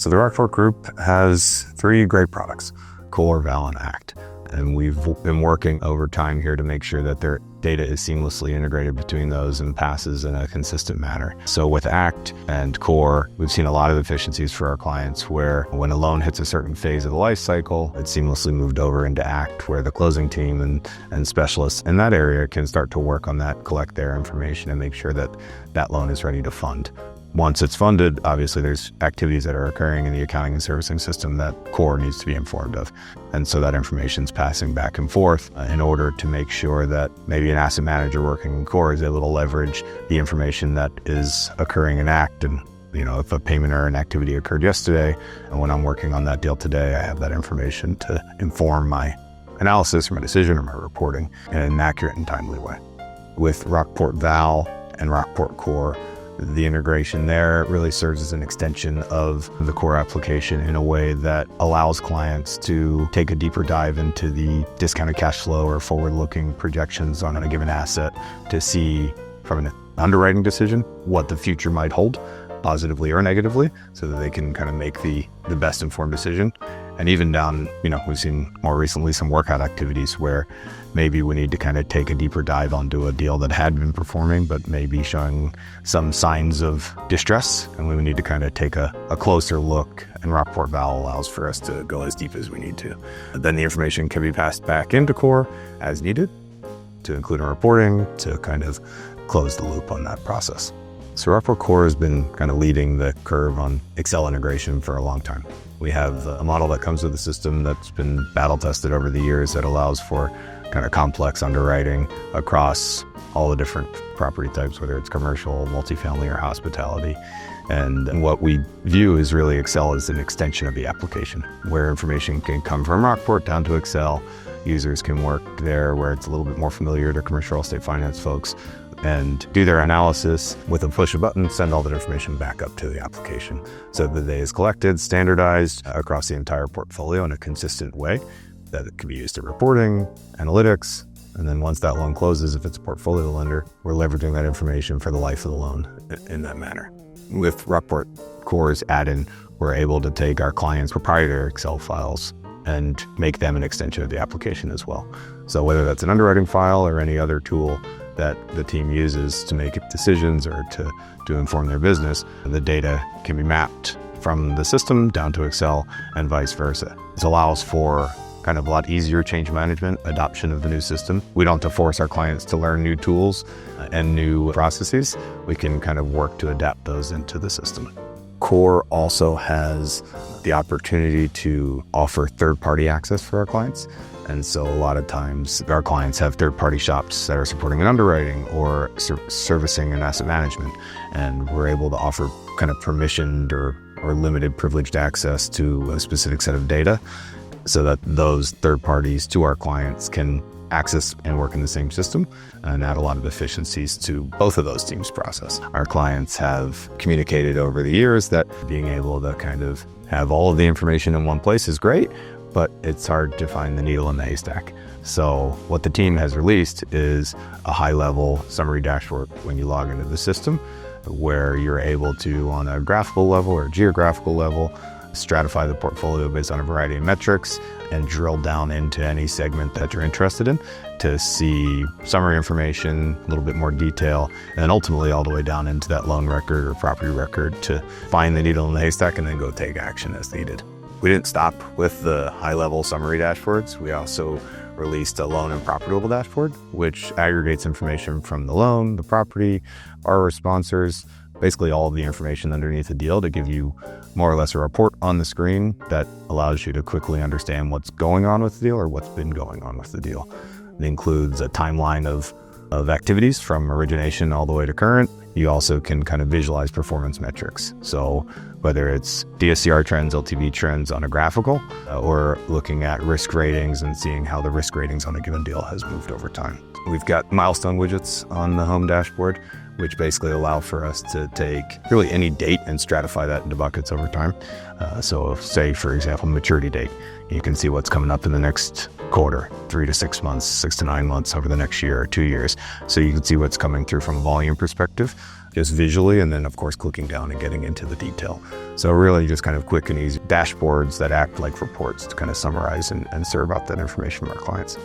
So the Rockport Group has 3 great products: CORE, VAL, and ACT. And we've been working over time here to make sure that their data is seamlessly integrated between those and passes in a consistent manner. So with ACT and CORE, we've seen a lot of efficiencies for our clients where when a loan hits a certain phase of the life cycle, it's seamlessly moved over into ACT, where the closing team and specialists in that area can start to work on that, collect their information, and make sure that that loan is ready to fund. Once it's funded, obviously there's activities that are occurring in the accounting and servicing system that CORE needs to be informed of. And so that information's passing back and forth in order to make sure that maybe an asset manager working in CORE is able to leverage the information that is occurring in ACT. And if a payment or an activity occurred yesterday, and when I'm working on that deal today, I have that information to inform my analysis or my decision or my reporting in an accurate and timely way. With Rockport VAL and Rockport CORE, the integration there really serves as an extension of the CORE application in a way that allows clients to take a deeper dive into the discounted cash flow or forward-looking projections on a given asset to see from an underwriting decision what the future might hold, positively or negatively, so that they can kind of make the best informed decision. And even down, we've seen more recently some workout activities where maybe we need to kind of take a deeper dive onto a deal that had been performing, but maybe showing some signs of distress. And we need to kind of take a closer look. And Rockport VAL allows for us to go as deep as we need to. Then the information can be passed back into CORE as needed to include in reporting to kind of close the loop on that process. So Rockport CORE has been kind of leading the curve on Excel integration for a long time. We have a model that comes with the system that's been battle tested over the years that allows for kind of complex underwriting across all the different property types, whether it's commercial, multifamily, or hospitality. And what we view is really Excel as an extension of the application, where information can come from Rockport down to Excel. Users can work there where it's a little bit more familiar to commercial real estate finance folks and do their analysis with a push of a button, send all that information back up to the application. So the data is collected, standardized across the entire portfolio in a consistent way that it can be used in reporting, analytics, and then once that loan closes, if it's a portfolio lender, we're leveraging that information for the life of the loan in that manner. With Rockport CORE's add-in, we're able to take our clients' proprietary Excel files and make them an extension of the application as well. So whether that's an underwriting file or any other tool that the team uses to make decisions or to inform their business, the data can be mapped from the system down to Excel and vice versa. This allows for kind of a lot easier change management, adoption of the new system. We don't have to force our clients to learn new tools and new processes. We can kind of work to adapt those into the system. CORE also has the opportunity to offer third-party access for our clients. And so a lot of times our clients have third-party shops that are supporting an underwriting or servicing and asset management. And we're able to offer kind of permissioned or limited privileged access to a specific set of data so that those third parties to our clients can access and work in the same system and add a lot of efficiencies to both of those teams' process. Our clients have communicated over the years that being able to kind of have all of the information in one place is great, but it's hard to find the needle in the haystack. So what the team has released is a high-level summary dashboard when you log into the system, where you're able to, on a graphical level or geographical level, stratify the portfolio based on a variety of metrics and drill down into any segment that you're interested in to see summary information, a little bit more detail, and ultimately all the way down into that loan record or property record to find the needle in the haystack and then go take action as needed. We didn't stop with the high-level summary dashboards. We also released a loan and property level dashboard, which aggregates information from the loan, the property, our sponsors, basically all of the information underneath the deal to give you more or less a report on the screen that allows you to quickly understand what's going on with the deal or what's been going on with the deal. It includes a timeline of activities from origination all the way to current. You also can kind of visualize performance metrics. So whether it's DSCR trends, LTV trends on a graphical, or looking at risk ratings and seeing how the risk ratings on a given deal has moved over time. We've got milestone widgets on the home dashboard, which basically allow for us to take really any date and stratify that into buckets over time. So say, for example, maturity date, you can see what's coming up in the next quarter, 3 to 6 months, 6 to 9 months over the next year or 2 years. So you can see what's coming through from a volume perspective. just visually, and then of course clicking down and getting into the detail. So really just kind of quick and easy dashboards that act like reports to kind of summarize and serve out that information to our clients.